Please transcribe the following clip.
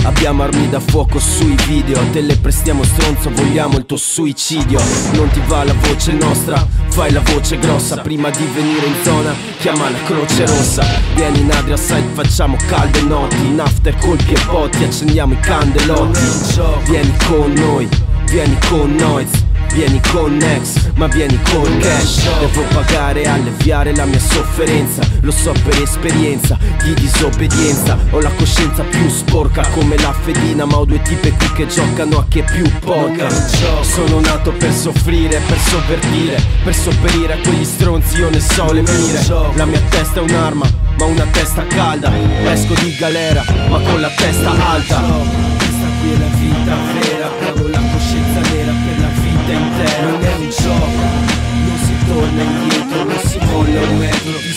Abbiamo armi da fuoco sui video, te le prestiamo stronzo, vogliamo il tuo suicidio. Non ti va la voce nostra, fai la voce grossa. Prima di venire in zona, chiama la Croce Rossa. Vieni in Adria Side, facciamo calde notti. In after colpi e botti, accendiamo i candelotti. Vieni con noi, vieni con Noiz, vieni con Nex, ma vieni con cash. Devo pagare, alleviare la mia sofferenza. Lo so per esperienza di disobbedienza. Ho la coscienza più sporca come la fedina, ma ho due tipe qui che giocano a chi è più porca. Sono nato per soffrire, per sovvertire, per sopperire a quegli stronzi, io ne so le mire. La mia testa è un'arma, ma una testa calda. Esco di galera, ma con la testa alta. Questa qui è la vita vera, pago la coscienza nera per la vita intera. Non è un gioco, non si torna indietro, non si molla un metro.